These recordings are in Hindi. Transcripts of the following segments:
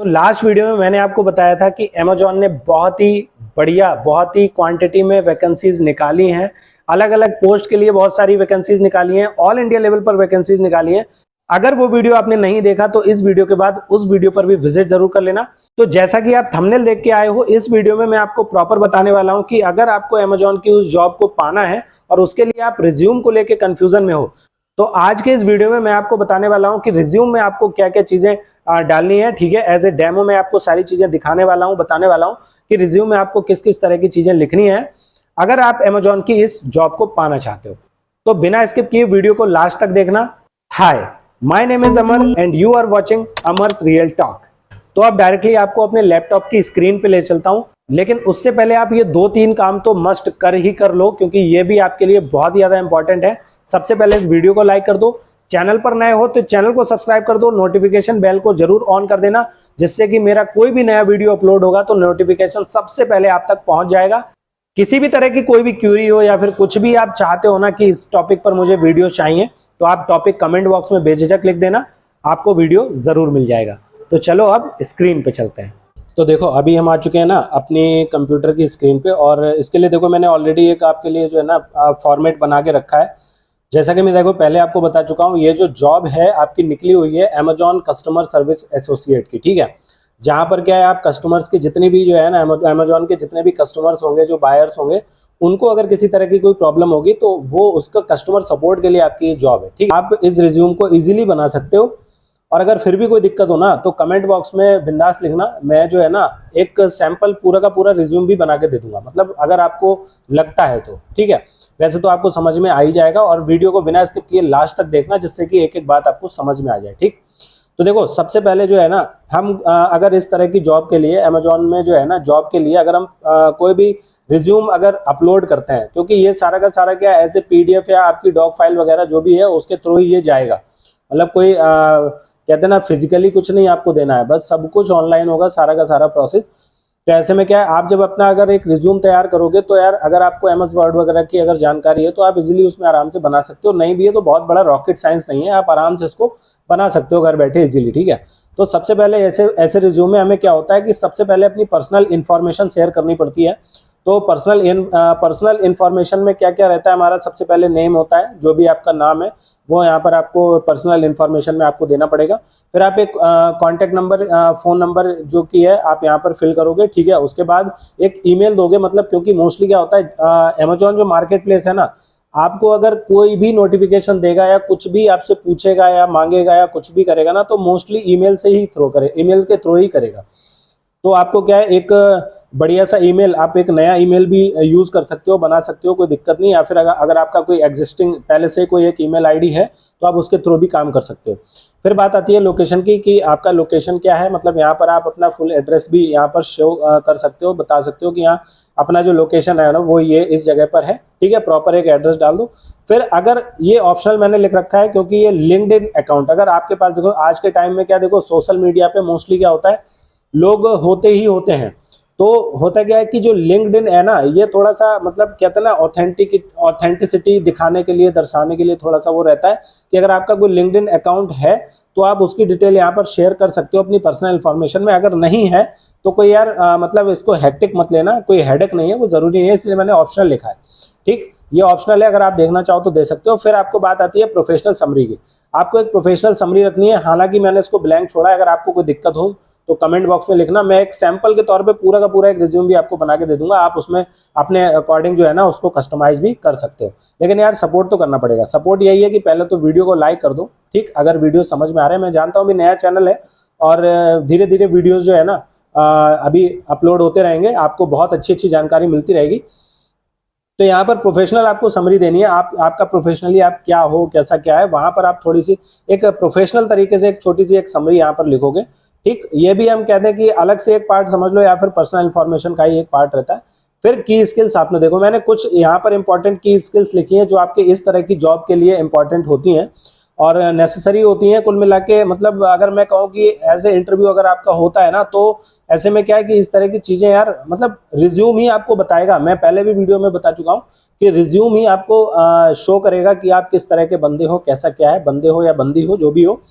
तो लास्ट वीडियो में मैंने आपको बताया था कि अमेजॉन ने बहुत ही बढ़िया, बहुत ही क्वांटिटी में वैकेंसीज निकाली हैं। अलग अलग पोस्ट के लिए बहुत सारी वैकेंसीज निकाली हैं, ऑल इंडिया लेवल पर वैकेंसीज निकाली हैं। अगर वो वीडियो आपने नहीं देखा तो इस वीडियो के बाद उस वीडियो पर भी विजिट जरूर कर लेना। तो जैसा कि आप थंबनेल देख के आए हो, इस वीडियो में मैं आपको प्रॉपर बताने वाला हूं कि अगर आपको अमेजॉन की उस जॉब को पाना है और उसके लिए आप रिज्यूम को लेके कंफ्यूजन में हो, तो आज के इस वीडियो में मैं आपको बताने वाला हूं कि रिज्यूम में आपको क्या क्या चीजें डालनी है। ठीक है, एज ए डेमो में आपको सारी चीजें दिखाने वाला हूं, बताने वाला हूं कि रिज्यूम में आपको किस किस तरह की चीजें लिखनी है अगर आप अमेजॉन की इस जॉब को पाना चाहते हो। तो बिना स्किप किए वीडियो को लास्ट तक देखना। Hi, my name is Amar and you are watching Amar's real talk. तो अब डायरेक्टली आपको अपने लैपटॉप की स्क्रीन पे ले चलता हूं, लेकिन उससे पहले आप ये 2-3 काम तो मस्ट कर ही कर लो, क्योंकि ये भी आपके लिए बहुत ही ज्यादा इंपॉर्टेंट है। सबसे पहले इस वीडियो को लाइक कर दो, चैनल पर नए हो तो चैनल को सब्सक्राइब कर दो, नोटिफिकेशन बेल को जरूर ऑन कर देना, जिससे कि मेरा कोई भी नया वीडियो अपलोड होगा तो नोटिफिकेशन सबसे पहले आप तक पहुंच जाएगा। किसी भी तरह की कोई भी क्यूरी हो या फिर कुछ भी आप चाहते हो ना कि इस टॉपिक पर मुझे वीडियो चाहिए, तो आप टॉपिक कमेंट बॉक्स में बेझिझक लिख देना, आपको वीडियो जरूर मिल जाएगा। तो चलो अब स्क्रीन पे चलते हैं। तो देखो अभी हम आ चुके हैं ना अपनी कंप्यूटर की स्क्रीन पे, और इसके लिए देखो मैंने ऑलरेडी एक आपके लिए जो है ना फॉर्मेट बना के रखा है। जैसा कि मैं देखो पहले आपको बता चुका हूँ, ये जो जॉब है आपकी निकली हुई है अमेजॉन कस्टमर सर्विस एसोसिएट की। ठीक है, जहाँ पर क्या है, आप कस्टमर्स की जितनी भी जो है ना अमेजॉन के जितने भी कस्टमर्स होंगे, जो बायर्स होंगे, उनको अगर किसी तरह की कोई प्रॉब्लम होगी तो वो उसका कस्टमर सपोर्ट के लिए आपकी ये जॉब है। ठीक है, आप इस रिज्यूम को इजीली बना सकते हो, और अगर फिर भी कोई दिक्कत हो ना तो कमेंट बॉक्स में बिंदास लिखना, मैं जो है ना एक सैंपल पूरा का पूरा रिज्यूम भी बना के दे दूंगा, मतलब अगर आपको लगता है तो। ठीक है, वैसे तो आपको समझ में आ ही जाएगा, और वीडियो को बिना स्किप किए लास्ट तक देखना, जिससे कि एक एक बात आपको समझ में आ जाए। ठीक, तो देखो सबसे पहले जो है ना हम अगर इस तरह की जॉब के लिए अमेजॉन में जो है ना जॉब के लिए अगर हम कोई भी रिज्यूम अगर अपलोड करते हैं, क्योंकि ये सारा का सारा क्या ऐसे पीडीएफ या आपकी डॉक फाइल वगैरह जो भी है उसके थ्रू ही ये जाएगा, मतलब कोई कहते हैं ना फिजिकली कुछ नहीं आपको देना है, बस सब कुछ ऑनलाइन होगा सारा का सारा प्रोसेस। तो ऐसे में क्या है, आप जब अपना अगर एक रिज्यूम तैयार करोगे तो यार अगर आपको एमएस वर्ड वगैरह की अगर जानकारी है तो आप इजीली उसमें आराम से बना सकते हो, नहीं भी है तो बहुत बड़ा रॉकेट साइंस नहीं है, आप आराम से इसको बना सकते हो घर बैठे इजीली। ठीक है, तो सबसे पहले ऐसे रिज्यूम में हमें क्या होता है कि सबसे पहले अपनी पर्सनल इन्फॉर्मेशन शेयर करनी पड़ती है। तो पर्सनल इन्फॉर्मेशन में क्या क्या रहता है, हमारा सबसे पहले नेम होता है, जो भी आपका नाम है वो यहाँ पर आपको पर्सनल इन्फॉर्मेशन में आपको देना पड़ेगा। फिर आप एक कॉन्टैक्ट नंबर, फ़ोन नंबर जो कि है आप यहाँ पर फिल करोगे। ठीक है, उसके बाद एक ईमेल दोगे, मतलब क्योंकि मोस्टली क्या होता है अमेजॉन जो मार्केट प्लेस है ना, आपको अगर कोई भी नोटिफिकेशन देगा या कुछ भी आपसे पूछेगा या मांगेगा या कुछ भी करेगा ना, तो मोस्टली ईमेल से ही ईमेल के थ्रू ही करेगा। तो आपको क्या है, एक बढ़िया सा ईमेल, आप एक नया ईमेल भी यूज़ कर सकते हो, बना सकते हो, कोई दिक्कत नहीं। या फिर अगर आपका कोई एग्जिस्टिंग पहले से कोई एक ईमेल आईडी है तो आप उसके थ्रू भी काम कर सकते हो। फिर बात आती है लोकेशन की, कि आपका लोकेशन क्या है, मतलब यहाँ पर आप अपना फुल एड्रेस भी यहाँ पर शो कर सकते हो, बता सकते हो कि यहाँ अपना जो लोकेशन है ना वो ये इस जगह पर है। ठीक है, प्रॉपर एक एड्रेस डाल दो। फिर अगर ये ऑप्शनल मैंने लिख रखा है क्योंकि ये लिंक्डइन अकाउंट, अगर आपके पास, देखो आज के टाइम में क्या, देखो सोशल मीडिया पे मोस्टली क्या होता है, लोग होते ही होते हैं। तो होता क्या है कि जो लिंक्डइन है ना, ये थोड़ा सा मतलब कहते हैं ना ऑथेंटिसिटी दिखाने के लिए, दर्शाने के लिए थोड़ा सा वो रहता है कि अगर आपका कोई लिंक्डइन अकाउंट है तो आप उसकी डिटेल यहाँ पर शेयर कर सकते हो अपनी पर्सनल इन्फॉर्मेशन में। अगर नहीं है तो कोई यार मतलब इसको हेक्टिक मत लेना, कोई हेडेक नहीं है, वो जरूरी नहीं है, इसलिए मैंने ऑप्शनल लिखा है। ठीक, ये ऑप्शनल है, अगर आप देखना चाहो तो दे सकते हो। फिर आपको बात आती है प्रोफेशनल समरी की, आपको एक प्रोफेशनल समरी रखनी है। हालांकि मैंने इसको ब्लैंक छोड़ा है, अगर आपको कोई दिक्कत हो तो कमेंट बॉक्स में लिखना, मैं एक सैंपल के तौर पे पूरा का पूरा एक रिज्यूम भी आपको बना के दे दूंगा, आप उसमें अपने अकॉर्डिंग जो है ना उसको कस्टमाइज भी कर सकते हो। लेकिन यार सपोर्ट तो करना पड़ेगा। सपोर्ट यही है कि पहले तो वीडियो को लाइक कर दो। ठीक, अगर वीडियो समझ में आ रहा है, मैं जानता हूँ भी नया चैनल है और धीरे धीरे वीडियोज जो है ना अभी अपलोड होते रहेंगे, आपको बहुत अच्छी अच्छी जानकारी मिलती रहेगी। तो यहाँ पर प्रोफेशनल आपको समरी देनी है, आपका प्रोफेशनली आप क्या हो, कैसा क्या है, वहां पर आप थोड़ी सी एक प्रोफेशनल तरीके से एक छोटी सी एक समरी यहाँ पर लिखोगे। ठीक, ये भी हम कहते हैं कि अलग से एक पार्ट समझ लो, या फिर पर्सनल इन्फॉर्मेशन का ही एक पार्ट रहता है। फिर की स्किल्स आपने देखो, मैंने कुछ यहाँ पर इंपॉर्टेंट की स्किल्स लिखी हैं जो आपके इस तरह की जॉब के लिए इंपॉर्टेंट होती हैं और नेसेसरी होती हैं कुल मिला के। मतलब अगर मैं कहूँ कि एज ए इंटरव्यू अगर आपका होता है ना, तो ऐसे में क्या है कि इस तरह की चीजें यार मतलब रिज्यूम ही आपको बताएगा। मैं पहले भी वीडियो में बता चुका हूँ कि रिज्यूम ही आपको शो करेगा कि आप किस तरह के बंदे हो, कैसा क्या है, बंदे हो या बंदी हो, जो भी हो।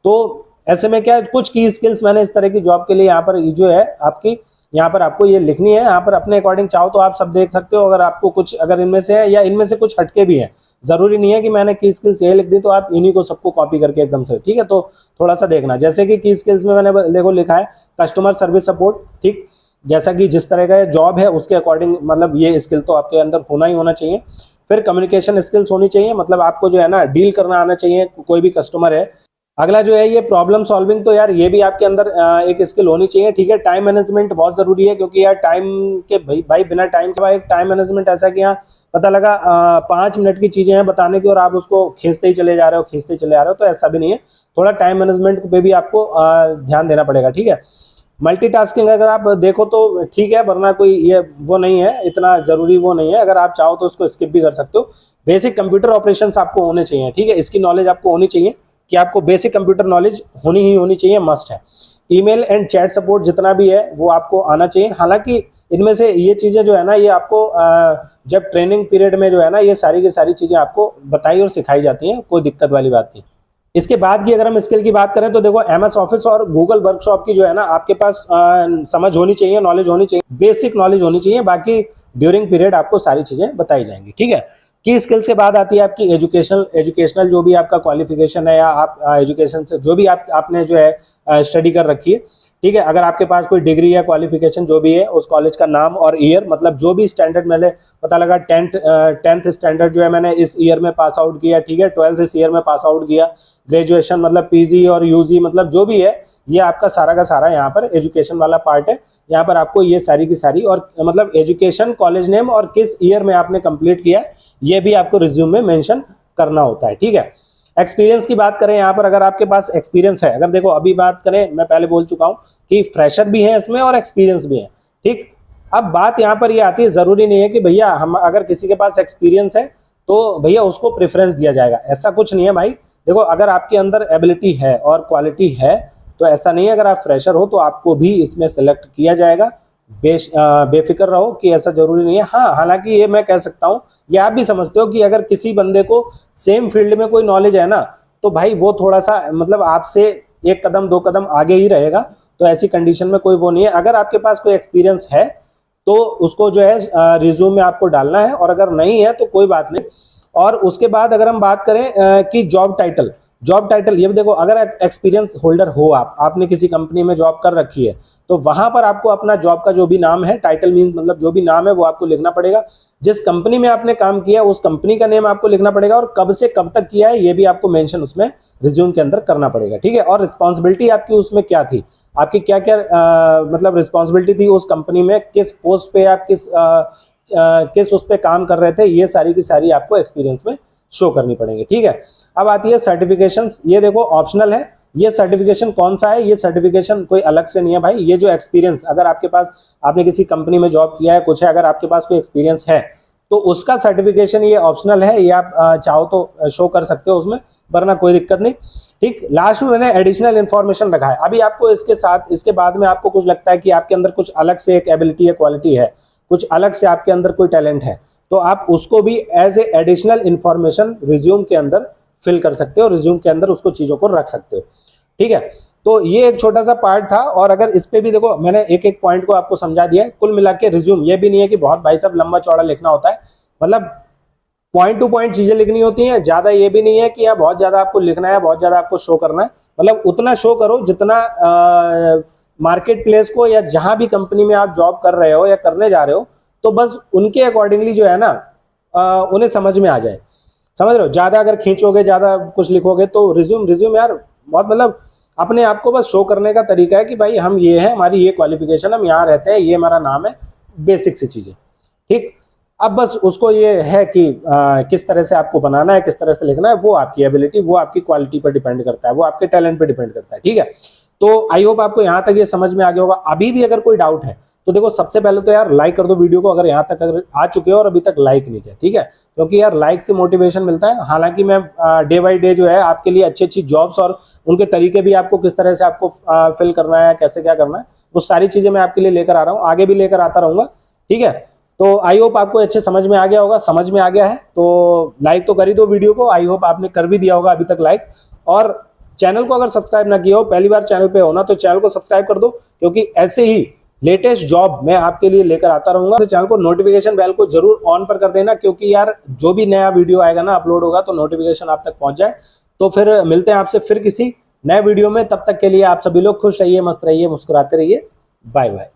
तो ऐसे में क्या है, कुछ की स्किल्स मैंने इस तरह की जॉब के लिए यहाँ पर जो है आपकी यहाँ पर आपको ये लिखनी है। यहाँ पर अपने अकॉर्डिंग चाहो तो आप सब देख सकते हो, अगर आपको कुछ अगर इनमें से है या इनमें से कुछ हटके भी है, जरूरी नहीं है कि मैंने की स्किल्स ये लिख दी तो आप इन्हीं को सबको कॉपी करके एकदम से, ठीक है। तो थोड़ा सा देखना, जैसे कि की स्किल्स में मैंने देखो लिखा है कस्टमर सर्विस सपोर्ट, ठीक, जैसा कि जिस तरह का जॉब है उसके अकॉर्डिंग मतलब ये स्किल तो आपके अंदर होना ही होना चाहिए। फिर कम्युनिकेशन स्किल्स होनी चाहिए, मतलब आपको जो है ना डील करना आना चाहिए, कोई भी कस्टमर है। अगला जो है ये प्रॉब्लम सॉल्विंग, तो यार ये भी आपके अंदर एक स्किल होनी चाहिए, ठीक है। टाइम मैनेजमेंट बहुत जरूरी है, क्योंकि यार टाइम के भाई बिना टाइम के भाई टाइम मैनेजमेंट ऐसा कि यहाँ पता लगा 5 मिनट की चीजें हैं बताने की और आप उसको खींचते ही चले जा रहे हो, खींचते ही चले आ रहे हो, तो ऐसा भी नहीं है। थोड़ा टाइम मैनेजमेंट पे भी आपको ध्यान देना पड़ेगा, ठीक है। मल्टीटास्किंग अगर आप देखो तो ठीक है, वरना कोई ये वो नहीं है, इतना जरूरी वो नहीं है, अगर आप चाहो तो उसको स्किप भी कर सकते हो। बेसिक कंप्यूटर ऑपरेशंस आपको होने चाहिए, ठीक है, इसकी नॉलेज आपको होनी चाहिए कि आपको बेसिक कंप्यूटर नॉलेज होनी ही होनी चाहिए, मस्ट है। ईमेल एंड चैट सपोर्ट जितना भी है वो आपको आना चाहिए। हालांकि इनमें से ये चीज़ें जो है ना ये आपको जब ट्रेनिंग पीरियड में जो है ना ये सारी की सारी चीज़ें आपको बताई और सिखाई जाती हैं, कोई दिक्कत वाली बात नहीं। इसके बाद की अगर हम स्किल की बात करें तो देखो एमएस ऑफिस और गूगल वर्कशॉप की जो है ना आपके पास समझ होनी चाहिए, नॉलेज होनी चाहिए, बेसिक नॉलेज होनी चाहिए, बाकी ड्यूरिंग पीरियड आपको सारी चीज़ें बताई जाएंगी, ठीक है। की स्किल्स के बाद आती है आपकी एजुकेशनल जो भी आपका क्वालिफिकेशन है या आप एजुकेशन से जो भी आपने जो है स्टडी कर रखी है, ठीक है। अगर आपके पास कोई डिग्री या क्वालिफिकेशन जो भी है उस कॉलेज का नाम और ईयर, मतलब जो भी स्टैंडर्ड मैंने पता लगा 10th स्टैंडर्ड जो है मैंने इस ईयर में पास आउट किया, ठीक है, 12th इस ईयर में पास आउट किया, ग्रेजुएशन मतलब पीजी और यूजी मतलब जो भी है ये आपका सारा का सारा यहाँ पर एजुकेशन वाला पार्ट है। यहाँ पर आपको ये सारी की सारी और मतलब एजुकेशन, कॉलेज नेम और किस ईयर में आपने कंप्लीट किया ये भी आपको रिज्यूम में मेंशन करना होता है, ठीक है। एक्सपीरियंस की बात करें यहाँ पर, अगर आपके पास एक्सपीरियंस है, अगर देखो अभी बात करें, मैं पहले बोल चुका हूँ कि फ्रेशर भी है इसमें और एक्सपीरियंस भी है, ठीक। अब बात यहाँ पर ये आती है, जरूरी नहीं है कि भैया हम अगर किसी के पास एक्सपीरियंस है तो भैया उसको प्रेफरेंस दिया जाएगा, ऐसा कुछ नहीं है भाई। देखो अगर आपके अंदर एबिलिटी है और क्वालिटी है तो ऐसा नहीं है अगर आप फ्रेशर हो तो आपको भी इसमें सेलेक्ट किया जाएगा, बेफिक्र रहो कि ऐसा जरूरी नहीं है। हाँ, हालांकि ये मैं कह सकता हूँ, ये आप भी समझते हो कि अगर किसी बंदे को सेम फील्ड में कोई नॉलेज है ना तो भाई वो थोड़ा सा मतलब आपसे 1 कदम 2 कदम आगे ही रहेगा, तो ऐसी कंडीशन में कोई वो नहीं है। अगर आपके पास कोई एक्सपीरियंस है तो उसको जो है रिज्यूम में आपको डालना है, और अगर नहीं है तो कोई बात नहीं। और उसके बाद अगर हम बात करें कि जॉब टाइटल ये भी देखो, अगर एक्सपीरियंस होल्डर हो आपने किसी कंपनी में जॉब कर रखी है तो वहां पर आपको अपना जॉब का जो भी नाम है, टाइटल मींस मतलब जो भी नाम है वो आपको लिखना पड़ेगा। जिस कंपनी में आपने काम किया उस कंपनी का नेम आपको लिखना पड़ेगा, और कब से कब तक किया है ये भी आपको मेंशन उसमें रिज्यूम के अंदर करना पड़ेगा, ठीक है। और रिस्पॉन्सिबिलिटी आपकी उसमें क्या थी, आपकी क्या क्या मतलब रिस्पॉन्सिबिलिटी थी उस कंपनी में, किस पोस्ट पे आप किस उस पे काम कर रहे थे, ये सारी की सारी आपको एक्सपीरियंस में शो करनी पड़ेंगी, ठीक है। अब आती है सर्टिफिकेशंस, ये देखो ऑप्शनल है। ये सर्टिफिकेशन कौन सा है, ये सर्टिफिकेशन कोई अलग से नहीं है भाई, ये जो एक्सपीरियंस अगर आपके पास आपने किसी कंपनी में जॉब किया है, कुछ है, अगर आपके पास कोई एक्सपीरियंस है तो उसका सर्टिफिकेशन ये ऑप्शनल है, ये आप चाहो तो शो कर सकते हो उसमें, वरना कोई दिक्कत नहीं, ठीक। लास्ट में मैंने एडिशनल इन्फॉर्मेशन रखा है। अभी आपको इसके साथ इसके बाद में आपको कुछ लगता है कि आपके अंदर कुछ अलग से एक एबिलिटी है, क्वालिटी है, कुछ अलग से आपके अंदर कोई टैलेंट है, तो आप उसको भी as a additional information resume के अंदर फिल कर सकते हो, रिज्यूम के अंदर उसको चीजों को रख सकते हो, ठीक है। तो ये एक छोटा सा पार्ट था, और अगर इस पे भी देखो मैंने एक एक पॉइंट को आपको समझा दिया है। कुल मिला के रिज्यूम ये भी नहीं है कि बहुत भाई साहब लंबा चौड़ा लिखना होता है, मतलब पॉइंट टू पॉइंट चीजें लिखनी होती हैं, ज्यादा ये भी नहीं है कि यार बहुत ज्यादा आपको लिखना है, बहुत ज्यादा आपको शो करना है, मतलब उतना शो करो जितना मार्केट प्लेस को या जहां भी कंपनी में आप जॉब कर रहे हो या करने जा रहे हो तो बस उनके अकॉर्डिंगली जो है ना उन्हें समझ में आ जाए, समझ रहे हो। ज्यादा अगर खींचोगे, ज्यादा कुछ लिखोगे तो रिज्यूम यार बहुत मतलब अपने आप को बस शो करने का तरीका है कि भाई हम ये है, हमारी ये क्वालिफिकेशन, हम यहाँ रहते हैं, ये हमारा नाम है, बेसिक सी चीजें, ठीक। अब बस उसको ये है कि किस तरह से आपको बनाना है, किस तरह से लिखना है, वो आपकी एबिलिटी, वो आपकी क्वालिटी पर डिपेंड करता है, वो आपके टैलेंट पर डिपेंड करता है, ठीक है। तो आई होप आपको यहाँ तक ये समझ में आ गया होगा। अभी भी अगर कोई डाउट है तो देखो सबसे पहले तो यार लाइक कर दो वीडियो को, अगर यहाँ तक अगर आ चुके हो और अभी तक लाइक नहीं किया, ठीक है, क्योंकि यार लाइक से मोटिवेशन मिलता है। हालांकि मैं डे बाय डे जो है आपके लिए अच्छी अच्छी जॉब्स और उनके तरीके भी, आपको किस तरह से आपको फिल करना है, कैसे क्या करना है, वो सारी चीजें मैं आपके लिए लेकर आ रहा हूँ, आगे भी लेकर आता रहूंगा, ठीक है। तो आई होप आपको अच्छे समझ में आ गया होगा। समझ में आ गया है तो लाइक तो कर ही दो वीडियो को, आई होप आपने कर भी दिया होगा अभी तक लाइक। और चैनल को अगर सब्सक्राइब ना किया हो, पहली बार चैनल पे हो ना, तो चैनल को सब्सक्राइब कर दो, क्योंकि ऐसे ही लेटेस्ट जॉब मैं आपके लिए लेकर आता रहूंगा। तो चैनल को नोटिफिकेशन बेल को जरूर ऑन पर कर देना, क्योंकि यार जो भी नया वीडियो आएगा ना, अपलोड होगा, तो नोटिफिकेशन आप तक पहुंच जाए। तो फिर मिलते हैं आपसे फिर किसी नए वीडियो में। तब तक के लिए आप सभी लोग खुश रहिए, मस्त रहिए, मुस्कुराते रहिए। Bye bye.